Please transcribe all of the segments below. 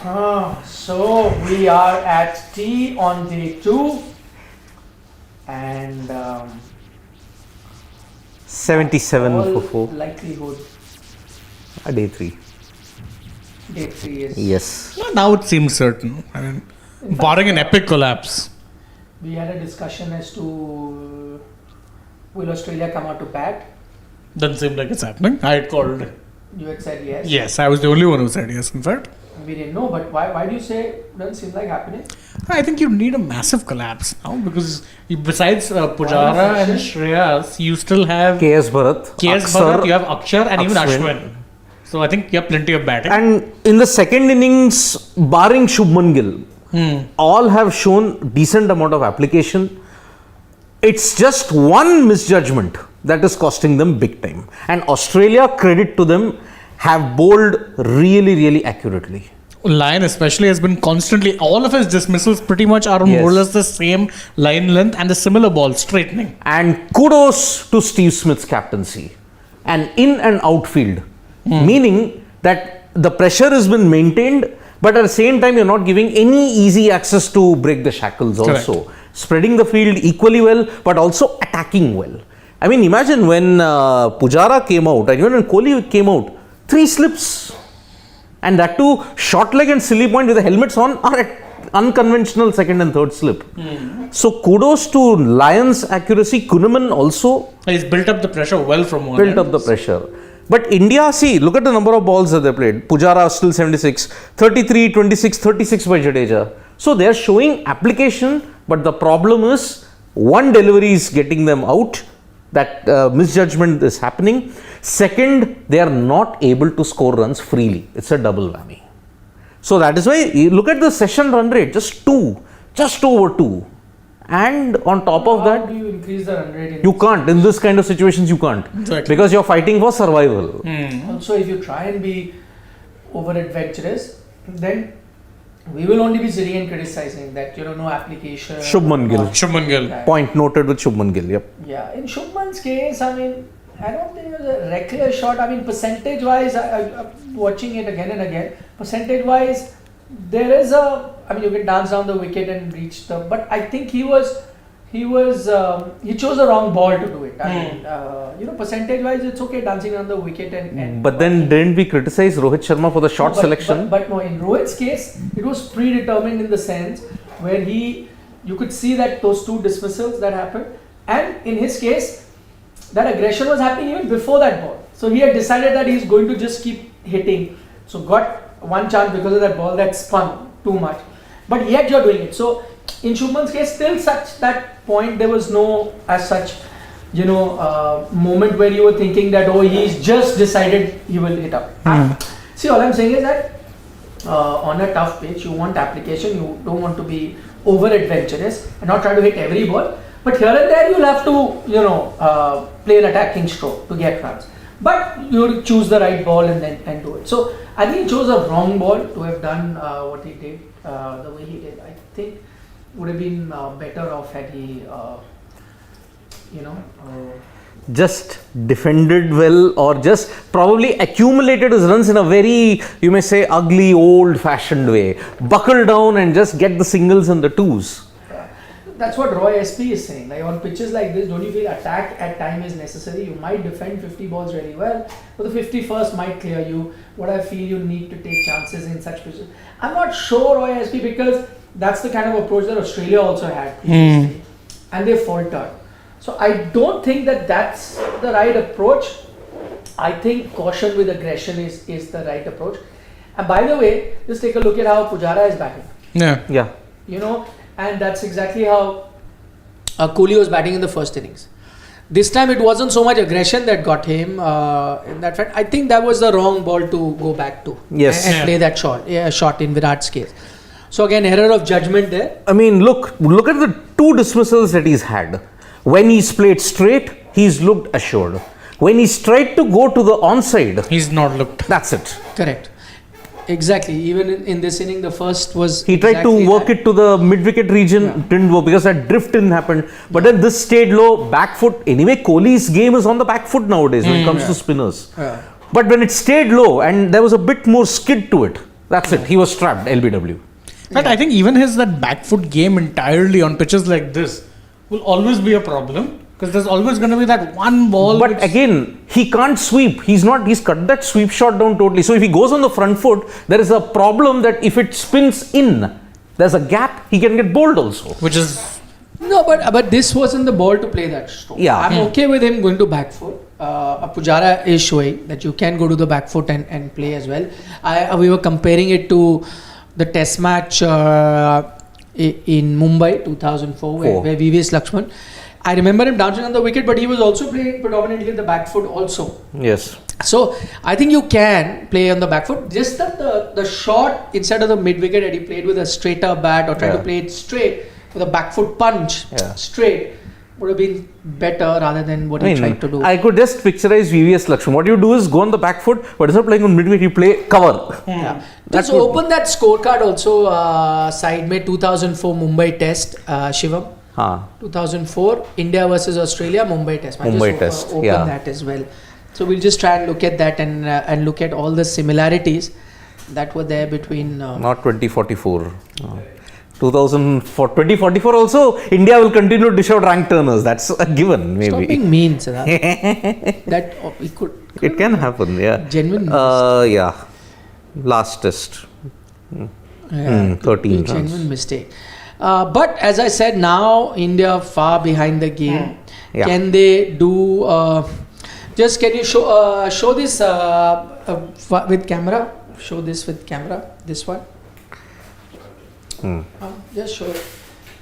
So we are at tea on day 2 and 77 for 4. Likelihood Day 3. day 3 is. Yes. Now it seems certain. I mean, barring an epic collapse. We had a discussion as to will Australia come out to bat? Doesn't seem like it's happening. I had called. You had said yes. Yes, I was the only one who said yes, in fact. We didn't know, but why do you say doesn't seem like happening? I think you need a massive collapse now because besides Pujara and Shreyas, you still have KS Bharat, Bharat, you have Akshar and even Ashwin. Ashwin. So I think you have plenty of batting. And in the second innings, barring Shubman Gill, all have shown decent amount of application. It's just one misjudgment that is costing them big time. And Australia, credit to them, have bowled really, really accurately. Lyon especially has been constantly, all of his dismissals pretty much are more or less the same line length and the similar ball, straightening. And kudos to Steve Smith's captaincy. And in and outfield, meaning that the pressure has been maintained, but at the same time you're not giving any easy access to break the shackles also. Correct. Spreading the field equally well, but also attacking well. I mean, imagine when Pujara came out and even when Kohli came out, 3 slips. And that too, short leg and silly point with the helmets on are at unconventional second and third slip. So kudos to Lyon's accuracy. Kunaman also He's built up the pressure well from one built end. up the pressure. But India, see, look at the number of balls that they played. Pujara still 76, 33, 26, 36 by Jadeja. So they are showing application, but the problem is one delivery is getting them out. That misjudgment is happening. Second, they are not able to score runs freely. It's a double whammy. So that is why you look at the session run rate, just over 2. And on top of How that, do you increase the run rate? you can't. In this kind of situations, you can't. Exactly. Because you're fighting for survival. Also, if you try and be over adventurous, then we will only be sitting and criticizing that, no application. Shubman Gill. Shubman Gill. Point noted with Shubman Gill. Yep. Yeah, in Shubman's case, I mean, I don't think it was a reckless shot. I mean, percentage-wise, I'm watching it again and again. Percentage-wise, there is you can dance down the wicket and reach but I think he chose the wrong ball to do it. I mean, percentage-wise, it's okay dancing on the wicket and But then didn't we criticize Rohit Sharma for the shot selection? But no, in Rohit's case, it was predetermined in the sense where you could see that those 2 dismissals that happened, and in his case, that aggression was happening even before that ball. So he had decided that he's going to just keep hitting. So got one chance because of that ball that spun too much. But yet you're doing it. So in Shubman's case, till such that point, there was no as such, moment where you were thinking that, he's just decided he will hit up. See, all I'm saying is that on a tough pitch, you want application, you don't want to be over adventurous and not try to hit every ball. But here and there, you'll have to, play an attacking stroke to get runs. But you choose the right ball and do it. So I think he chose a wrong ball to have done what he did, the way he did. I think would have been better off had he, Just defended well, or just probably accumulated his runs in a very, you may say, ugly, old-fashioned way. Buckle down and just get the singles and the 2s. That's what Roy SP is saying. Like on pitches like this, don't you feel attack at time is necessary? You might defend 50 balls really well, but the 51st might clear you. What I feel you need to take chances in such pitches. I'm not sure Roy SP, because that's the kind of approach that Australia also had previously, and they faltered. So I don't think that that's the right approach. I think caution with aggression is the right approach. And by the way, just take a look at how Pujara is batting. Yeah. And that's exactly how Kohli was batting in the first innings. This time it wasn't so much aggression that got him in that fact. I think that was the wrong ball to go back to and play that shot in Virat's case. So again, error of judgment there. I mean, look at the 2 dismissals that he's had. When he's played straight, he's looked assured. When he's tried to go to the onside, he's not looked. That's it. Correct. Exactly. Even in this inning, the first was. He tried to work it to the mid-wicket region, didn't work because that drift didn't happen. But then this stayed low, back foot. Anyway, Kohli's game is on the back foot nowadays when it comes to spinners. But when it stayed low and there was a bit more skid to it, That's it. He was trapped. LBW. But I think even his that back foot game entirely on pitches like this will always be a problem because there's always going to be that one ball. But again, he can't sweep. He's cut that sweep shot down totally. So if he goes on the front foot, there is a problem that if it spins in, there's a gap, he can get bowled also. Which is... No, but this wasn't the ball to play that stroke. Yeah. I'm okay with him going to back foot. Pujara is showing that you can go to the back foot and play as well. We were comparing it to the test match in Mumbai 2004 where VVS Lakshman. I remember him dancing on the wicket, but he was also playing predominantly the back foot also. Yes. So I think you can play on the back foot. Just that the shot instead of the mid wicket that he played with a straighter bat or try to play it straight with a back foot punch straight would have been better rather than what he tried to do. I could just picturize VVS Lakshman. What you do is go on the back foot, but instead of playing on mid wicket, you play cover. Yeah. Let's open that scorecard also. Side May 2004 Mumbai Test, Shivam. 2004 India versus Australia Mumbai Test. Mumbai Test. Open that as well. So we'll just try and look at that and look at all the similarities that were there between. Not 2044. 2044 also, India will continue to dish out rank turners. That's a given, maybe. Stop being mean, Siddharth. That it could. It can happen, yeah. Genuine. Yeah. Last test. 13 runs. Genuine mistake. But as I said, now India far behind the game. Yeah. Can they do? Just can you show this with camera? Show this with camera. This one. Just show it.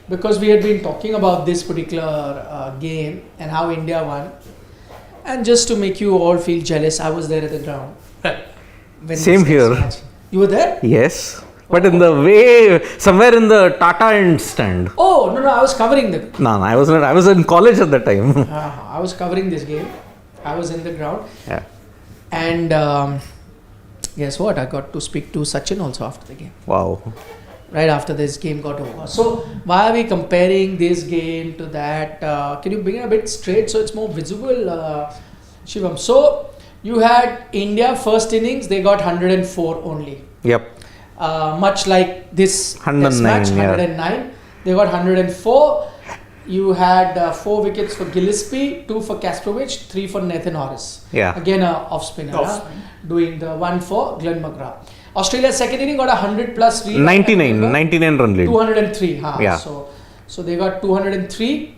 Because we had been talking about this particular game and how India won. And just to make you all feel jealous, I was there at the ground. Same here. Match. You were there? Yes. But in the way, somewhere in the Tata end stand. Oh, no, I was covering the... No, I was not. I was in college at that time. I was covering this game. I was in the ground. Yeah. And guess what? I got to speak to Sachin also after the game. Wow. Right after this game got over. So why are we comparing this game to that? Can you bring it a bit straight so it's more visible, Shivam? So you had India first innings, they got 104 only. Yep. Much like this 109, test match, yeah. 109. They got 104. You had 4 wickets for Gillespie, 2 for Kasparovich, 3 for Nathan Norris. Yeah. Again, a off spinner, doing the 1 for Glenn McGrath. Australia's second inning got a 100 plus lead. 99 run lead. 203. Yeah. So they got 203.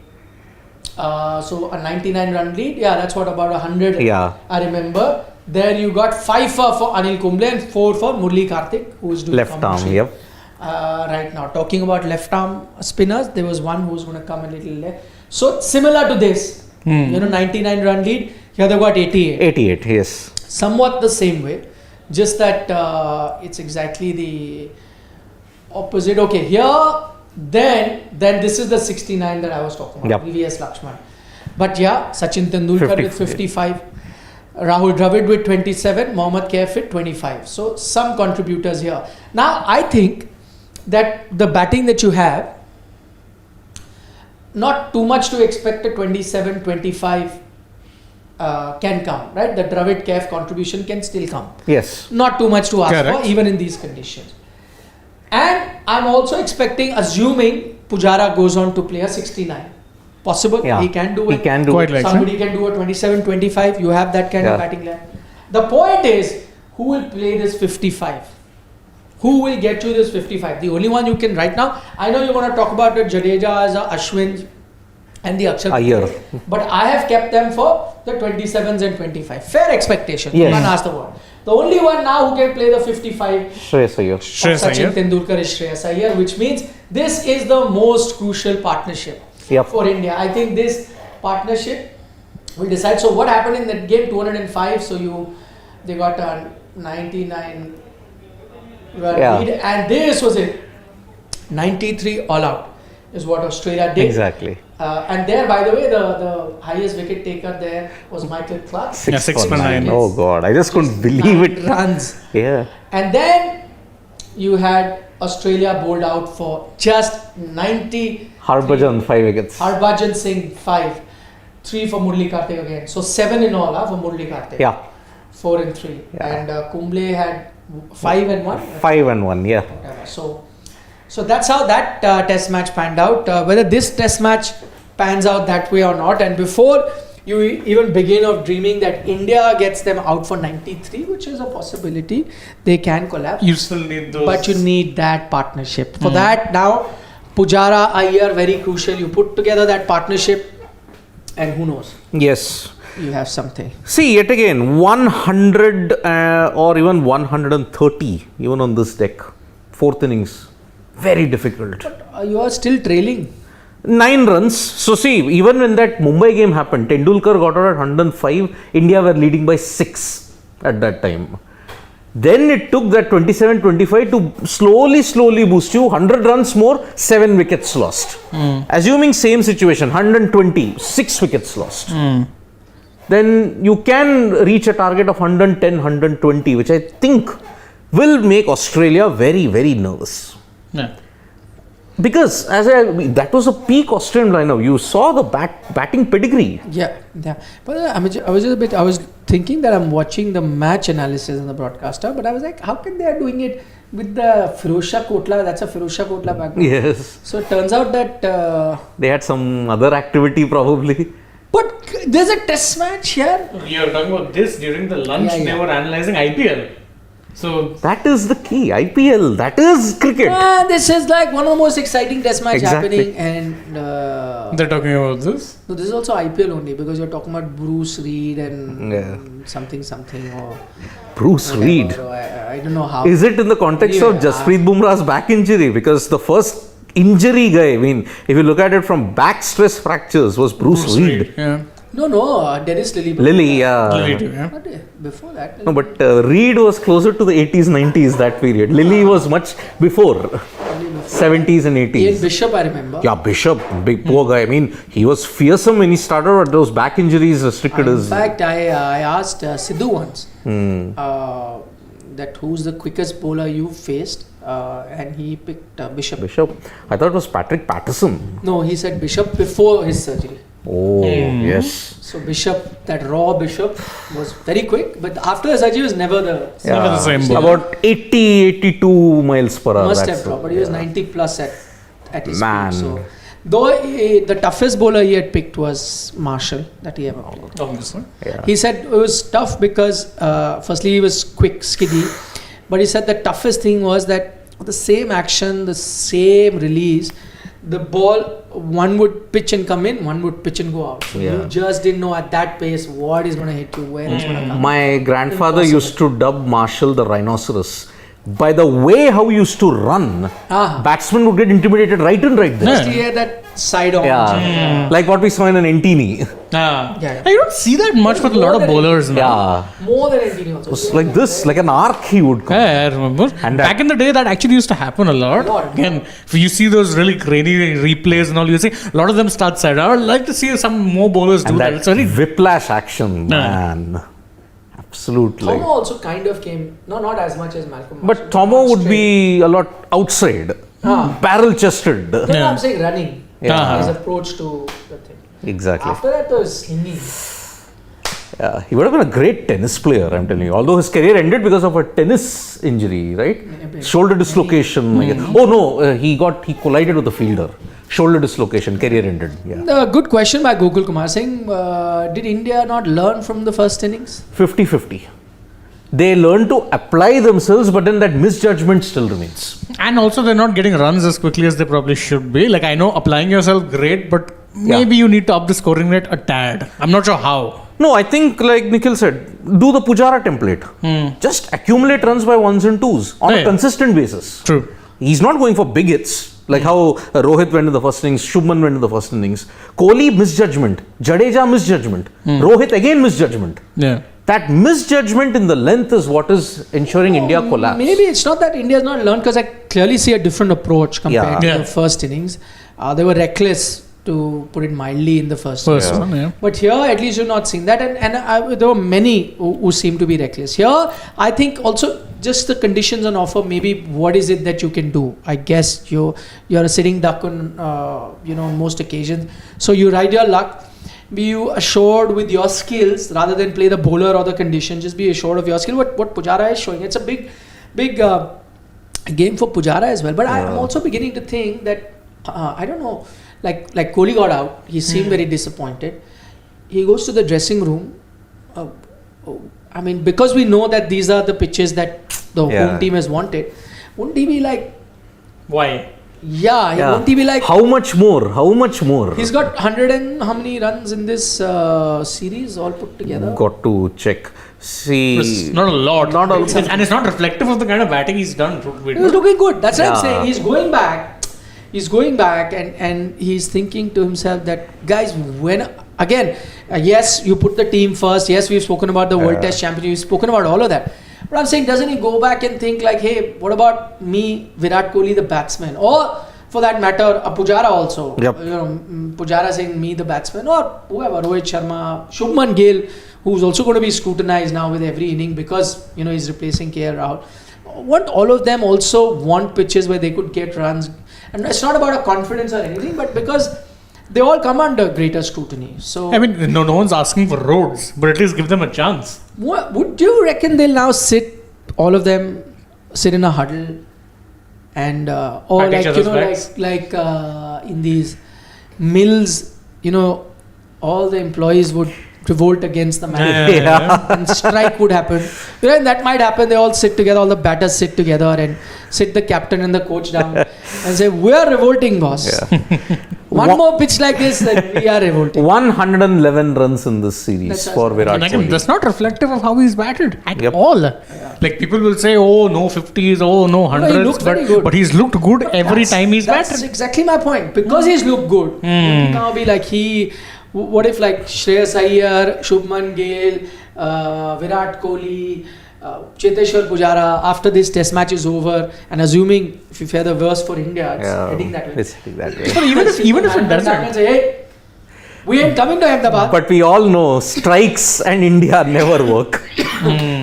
So a 99 run lead. Yeah, that's what, about 100. Yeah. I remember. There you got 5 for Anil Kumble and 4 for Murli Karthik, who is doing Left arm, commentary. yep. Right now, talking about left arm spinners, there was one who's going to come a little left. So similar to this, 99 run lead. Here they got 88. 88, yes. Somewhat the same way, just that it's exactly the opposite. Okay, here then this is the 69 that I was talking about. VVS Lakshman. But yeah, Sachin Tendulkar with 55. Rahul Dravid with 27, Mohammad Kaif with 25. So some contributors here. Now I think that the batting that you have, not too much to expect. A 27, 25 can come, right? The Dravid Kaif contribution can still come. Yes. Not too much to ask for, even in these conditions. And I'm also assuming Pujara goes on to play a 69. Possible, yeah. He can do it. He can do Quite it. like Somebody can do a 27, 25. You have that kind of batting left. The point is, who will play this 55? Who will get you this 55? The only one you can right now. I know you want to talk about it, Jadeja, Ashwin, and the Akshar. Iyer. But I have kept them for the 27s and 25. Fair expectation. Yes. You can't ask the word. The only one now who can play the 55 Shreyas Iyer. of Sachin Tendulkar is Shreyas Iyer, which means this is the most crucial partnership. Yep. For India. I think this partnership will decide. So what happened in that game? 205. So they got a 99 run lead, and this was it. 93 all out is what Australia did. Exactly. And there, by the way, the highest wicket taker there was Michael Clark. 6.9. Oh God, I just couldn't believe it. Runs. Yeah. And then you had Australia bowled out for just 90. Harbhajan 5 wickets. Harbhajan Singh 5, 3 for Murli Karthik again. So 7 in all for Murli Karthik. Yeah. 4 and 3. Yeah. And Kumble had 5-1. 5-1, yeah. Whatever. So that's how that test match panned out. Whether this test match pans out that way or not, and before you even begin of dreaming that India gets them out for 93, which is a possibility, they can collapse. You still need those. But you need that partnership. For that, now Pujara, Iyer, very crucial. You put together that partnership, and who knows? Yes. You have something. See, yet again, 100 or even 130, even on this deck. Fourth innings. Very difficult. You are still trailing. 9 runs. So see, even when that Mumbai game happened, Tendulkar got out at 105. India were leading by 6 at that time. Then it took that 27-25 to slowly boost you. 100 runs more, 7 wickets lost. Assuming same situation, 120, 6 wickets lost. Then you can reach a target of 110, 120, which I think will make Australia very, very nervous. Yeah. Because that was a peak Australian lineup. You saw the batting pedigree. Yeah. But I was thinking that I'm watching the match analysis on the broadcaster, but I was like, how can they are doing it with the Firozshah Kotla? That's a Firozshah Kotla background. Yes. So it turns out that They had some other activity probably. but there's a test match here. You're talking about this during the lunch. Yeah, yeah. They were analyzing IPL. So That is the key. IPL. That is cricket. This is like one of the most exciting test match Exactly. happening, and they're talking about this. no, this is also IPL only because you're talking about Bruce Reed and Yeah. something or Bruce whatever, Reed. or I don't know how. Is it in the context of Anyway, Jasprit Bumrah's back injury? Because the first injury guy, I mean, if you look at it from back stress fractures, was Bruce Reed. Yeah. No, Dennis Lilly. Lily, yeah. Lily too, yeah. Not, before that. No, but Reed was closer to the 80s, 90s, that period. Lily was much before, 70s and Ian 80s. Bishop, I remember. Yeah, Bishop, big poor guy. I mean, he was fearsome when he started, but those back injuries restricted In his. fact, I asked Sidhu once that who's the quickest bowler you faced, and he picked Bishop. Bishop. I thought it was Patrick Patterson. No, he said Bishop before his surgery. Oh, yes. So Bishop, that raw Bishop, was very quick, but after the surgery was never the same. Never the same ball. About 82 miles per hour. Must that's have dropped, but he was 90 plus at his Man. peak. So, though the toughest bowler he had picked was Marshall that he ever played. Obviously. Yeah. He said it was tough because firstly he was quick, skiddy, but he said the toughest thing was that the same action, the same release, the ball, one would pitch and come in, one would pitch and go out. So Yeah. you just didn't know at that pace what is going to hit you, where it's going to come. My grandfather Impossible. used to dub Marshall the rhinoceros. By the way how he used to run, batsmen would get intimidated right and right there. First he had that side on. Yeah. Like what we saw in an Antini. Yeah. You don't see that much with a lot of bowlers now. Yeah. More than anything also. It was like this, like an arc he would come. Yeah, I remember. And Back in the day, that actually used to happen a lot. Again, if you see those really grainy replays and all, you see a lot of them start side. I would like to see some more bowlers do And that. that It's very whiplash action, man. Absolutely. Tomo also kind of came, no, not as much as Malcolm. But Tomo would be a lot outside, barrel chested. No, Yeah. I'm saying running. Yeah. His approach to the thing. Exactly. After that, there was slinging. Yeah, he would have been a great tennis player, I'm telling you. Although his career ended because of a tennis injury, right? Maybe. Shoulder dislocation. I guess. Oh no, he collided with a fielder. Shoulder dislocation, career ended. Yeah. Good question by Gokul Kumar saying, did India not learn from the first innings? 50-50. They learn to apply themselves, but then that misjudgment still remains. And also, they're not getting runs as quickly as they probably should be. Like, I know applying yourself great, but maybe you need to up the scoring rate a tad. I'm not sure how. No, I think like Nikhil said, do the Pujara template. Just accumulate runs by ones and twos on a consistent basis. True. He's not going for big hits. Like how Rohit went in the first innings, Shubman went in the first innings. Kohli, misjudgment. Jadeja, misjudgment. Rohit, again, misjudgment. Yeah. That misjudgment in the length is what is ensuring India collapse. Maybe it's not that India has not learned because I clearly see a different approach compared to Yeah. the first innings. They were reckless, to put it mildly, in the first One, yeah. But here, at least you're not seeing that. And there were many who seem to be reckless. Here, I think also just the conditions on offer, maybe what is it that you can do? I guess you're a sitting duck on, most occasions. So you ride your luck. Be you assured with your skills rather than play the bowler or the condition. Just be assured of your skill. What Pujara is showing, it's a big big game for Pujara as well. But I'm also beginning to think that I don't know, like Kohli got out. He seemed very disappointed. He goes to the dressing room. I mean, because we know that these are the pitches that the home team has wanted. Wouldn't he be like, Why? Yeah, won't he be like, how much more? How much more? He's got 100 and how many runs in this series all put together? Got to check. See, It's not a lot. Not a- and it's not reflective of the kind of batting he's done. He was looking good. That's what I'm Yeah. saying. He's going back. He's going back and he's thinking to himself that, guys, when again, yes, you put the team first. Yes, we've spoken about the World Test Championship. We've spoken about all of that. But I'm saying, doesn't he go back and think like, hey, what about me, Virat Kohli, the batsman? Or for that matter, a Pujara also. Yep. You know, Pujara saying me, the batsman, or whoever, Rohit Sharma, Shubman Gill, who's also going to be scrutinized now with every inning because, you know, he's replacing KL Rahul. Won't all of them also want pitches where they could get runs? And it's not about a confidence or anything, but because they all come under greater scrutiny. So, I mean, no one's asking for roads, but at least give them a chance. would you reckon they'll now sit, all of them sit in a huddle and or Pat like, each you other's know, backs? in these mills, you know, all the employees would revolt against the manager. And strike would happen. You know, and that might happen. They all sit together, all the batters sit together and sit the captain and the coach down and say, we are revolting, boss. One more pitch like this, then we are revolting. 111 runs in this series That's for right. Virat And again, Kohli. that's not reflective of how he's batted at Yep. all. Like people will say, oh, no 50s, oh, no he 100s, looked very good. but he's looked good every time he's That's batted. exactly my point. Because he's looked good. Would he now be like what if like Shreyas Iyer, Shubman Gill, Virat Kohli, Cheteshwar Pujara, after this test match is over, and assuming if you fear the worst for India, it's heading that way. It's heading that way. But even if it doesn't, Say, hey, we ain't coming to Ahmedabad. But we all know strikes and India never work,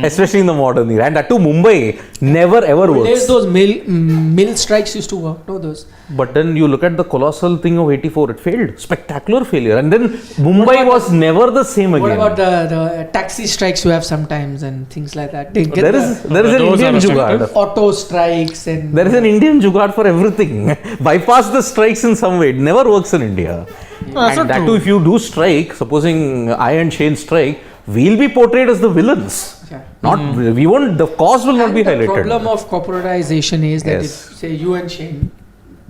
especially in the modern era. And that too, Mumbai never ever Days works. those mill strikes used to work. No, those. But then you look at the colossal thing of '84, it failed. Spectacular failure. And then Mumbai was never the same again. What about the taxi strikes you have sometimes and things like that? They get There is an Those Indian are jugaad. effective. auto strikes and There is an Indian jugaad for everything. Bypass the strikes in some way. It never works in India. That's And not that true. too, if you do strike, supposing I and Shane strike, we'll be portrayed as the villains. Yeah. Not we won't. The cause will not be the highlighted. problem of corporatization is that Yes. if say you and Shane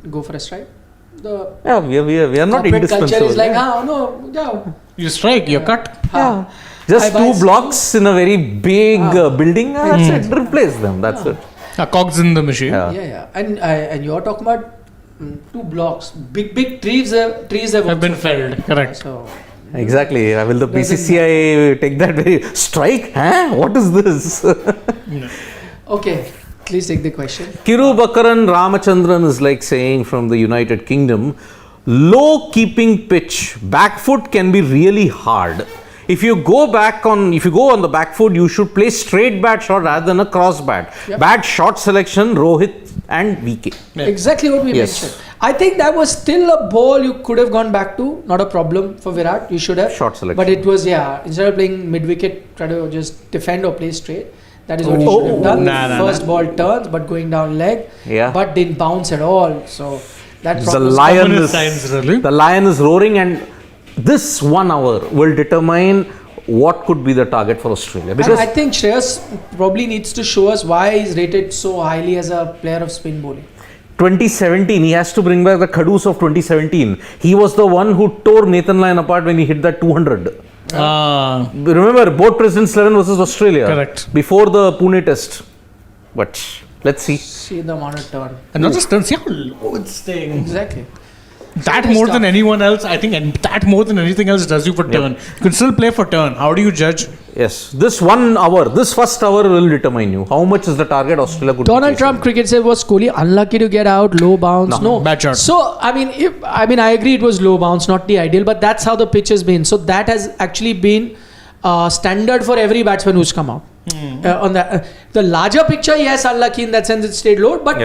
go for a strike, the Yeah, we are not corporate culture indispensable. is like, yeah. no, yeah. you strike, you're cut. Just I buy two blocks in a very big building. That's it. Replace them. That's it. Cogs in the machine. Yeah. And you're talking about two blocks, big trees have Have been also felled. Correct. So Exactly. Will the Doesn't BCCI take that very strike? Huh? What is this? okay, please take the question. Kiru Bakaran Ramachandran is like saying from the United Kingdom, low keeping pitch, back foot can be really hard. If you go on the back foot, you should play straight bat shot rather than a cross bat. Yep. Bat shot selection, Rohit and VK. Yeah. Exactly what we Yes. mentioned. I think that was still a ball you could have gone back to. Not a problem for Virat. You should have. Short selection. But it was, instead of playing mid wicket, try to just defend or play straight. That is what you Oh. should have done. Nah. First ball turns, but going down leg. Yeah. But didn't bounce at all. So that The problem. lion communist is signs, really. the lion is roaring, and this 1 hour will determine what could be the target for Australia. And Because I think Shreyas probably needs to show us why he's rated so highly as a player of spin bowling. 2017, he has to bring back the Caduce of 2017. He was the one who tore Nathan Lyon apart when he hit that 200. Remember, both Presidents 11 versus Australia. Correct. Before the Pune test. But let's see. See the amount of turn. And not just turns, see how low it's staying. Exactly. That more than anyone else, I think, and that more than anything else does you for turn. You can still play for turn. How do you judge? Yes, this 1 hour, this first hour will determine you. How much is the target Australia could be Donald chasing. Trump cricket said, was Kohli unlucky to get out, low bounce? No. Bad shot. So I agree it was low bounce, not the ideal, but that's how the pitch has been. So that has actually been standard for every batsman who's come out. On the larger picture, yes, unlucky in that sense, it stayed low, but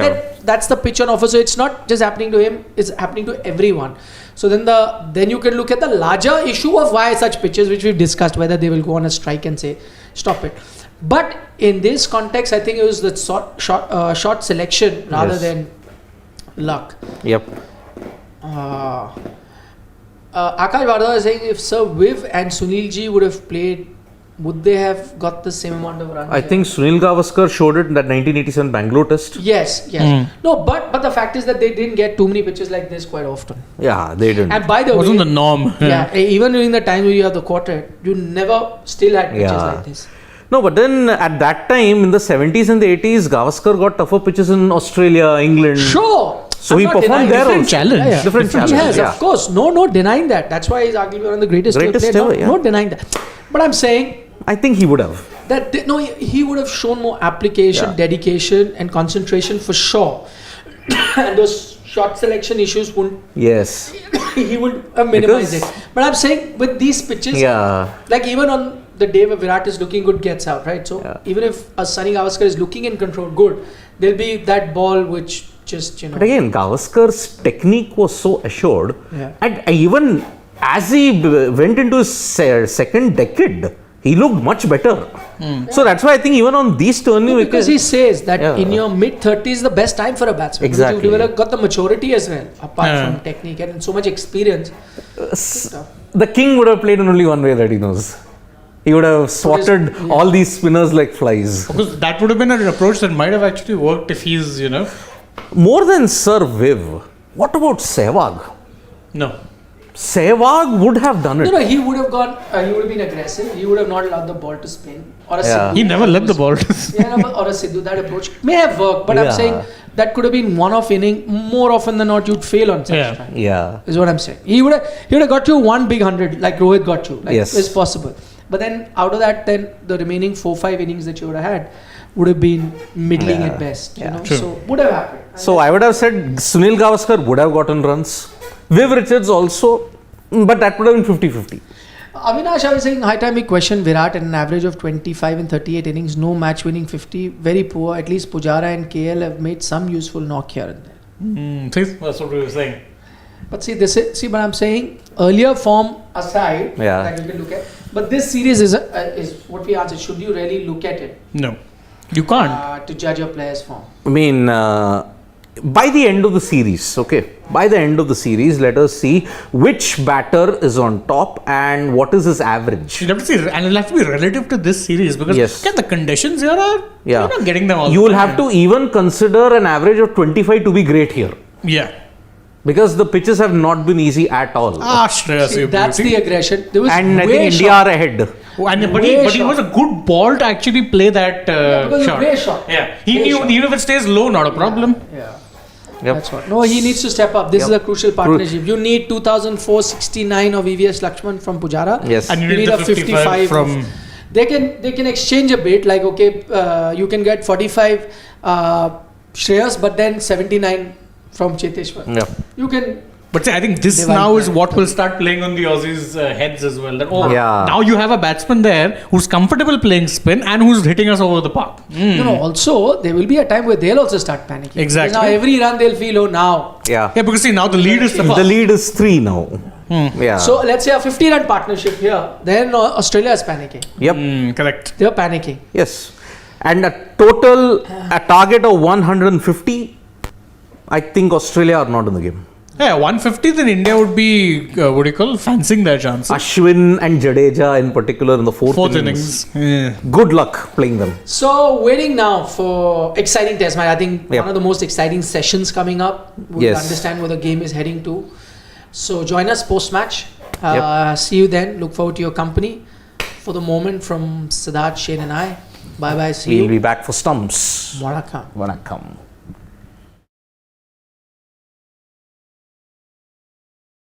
that's the pitch on offer. So it's not just happening to him; it's happening to everyone. So then you can look at the larger issue of why such pitches, which we've discussed, whether they will go on a strike and say stop it. But in this context, I think it was the shot selection rather Yes. than luck. Yep. Akash Bardha is saying if Sir Viv and Sunil Ji would have played, would they have got the same amount of runs? I think Sunil Gavaskar showed it in that 1987 Bangalore test. Yes. No, but the fact is that they didn't get too many pitches like this quite often. Yeah, they didn't. And by the Wasn't way, the norm. even during the time where you have the quartet, you never still had pitches Yeah. like this. No, but then at that time in the 70s and the 80s, Gavaskar got tougher pitches in Australia, England. Sure. So I'm he not performed denying there different also. challenge. Different challenge. Yes, yeah. of course. No denying that. That's why he's arguably one of the greatest Greatest players. ever, yeah. No denying that. But I'm saying I think he would have. that he would have shown more application, Yeah. dedication, and concentration for sure. And those shot selection issues wouldn't. Yes. He would have minimized Because- it. But I'm saying with these pitches, Yeah. like even on the day where Virat is looking good, gets out, right? So Yeah. even if a Sunny Gavaskar is looking in control good, there'll be that ball which just But again, Gavaskar's technique was so assured. Yeah. And even as he went into his second decade, he looked much better. So that's why I think even on these turning because he says that Yeah. in your mid 30s is the best time for a batsman. Because Exactly. you've got the maturity as well, apart Yeah. from technique and so much experience. the king would have played in only one way that he knows. He would have swatted all these spinners like flies. Because that would have been an approach that might have actually worked if he's, More than Sir Viv, what about Sehwag? No. Sehwag would have done it. No, he would have gone. He would have been aggressive. He would have not allowed the ball to spin or a Yeah. Sidhu. He never let the ball to Yeah, no, or a Sidhu. That approach may have worked, but I'm Yeah. saying that could have been one-off inning. More often than not, you'd fail on such Yeah. time. Yeah. Is what I'm saying. He would have got you one big 100 like Rohit got you. Like Yes. it's possible. But then out of that, then the remaining 4-5 innings that you would have had would have been middling Yeah. at best. Yeah. True. So would have happened. So I would have said Sunil Gavaskar would have gotten runs. Viv Richards also, but that would have been 50-50. Avinash, I was saying, high time we question Virat at an average of 25 in 38 innings, no match winning 50, very poor. At least Pujara and KL have made some useful knock here and there. See, that's what we were saying. But see, but I'm saying earlier form aside, Yeah. that you can look at. But this series is what we answered. Should you really look at it No. You can't. to judge a player's form? I mean, by the end of the series, by the end of the series, let us see which batter is on top and what is his average. You'll have to see, and it'll have to be relative to this series because Yes. the conditions here are, Yeah. you're not getting them all. You the will time. have to even consider an average of 25 to be great here. Yeah. Because the pitches have not been easy at all. Shreyas, See, you that's beauty. the aggression. There was And I way think India short. are ahead. But Way he was a good ball to actually play that because shot. way short. Yeah, he Way knew short. even if it stays low, not a problem. Yeah. Yep. That's what. No, he needs to step up. This Yep. is a crucial partnership. You need 2004-69 of EVS Lakshman from Pujara. Yes. And you You need need the a 55 from. They can exchange a bit. Like you can get 45 Shreyas, but then 79 from Cheteshwar. Yeah. You can. But see, I think this Divide now is that. what will start playing on the Aussies' heads as well. That Yeah. now you have a batsman there who's comfortable playing spin and who's hitting us over the park. Also, there will be a time where they'll also start panicking. Exactly. Because now every run they'll feel, oh, now. Yeah. Yeah, because see now the lead is The lead is 3 now. Yeah. So let's say a 50-run partnership here. Then Australia is panicking. Yep. correct. They're panicking. Yes. And a target of 150, I think Australia are not in the game. Yeah, 150 then India would be fancying their chances. Ashwin and Jadeja in particular in the fourth innings. Yeah. Good luck playing them. So waiting now for exciting test match. I think Yep. one of the most exciting sessions coming up. We'll Yes. understand where the game is heading to. So join us post match. Yep. See you then. Look forward to your company. For the moment, from Siddharth, Shane, and I. Bye bye. See We'll you. be back for stumps. Vanakkam. Vanakkam.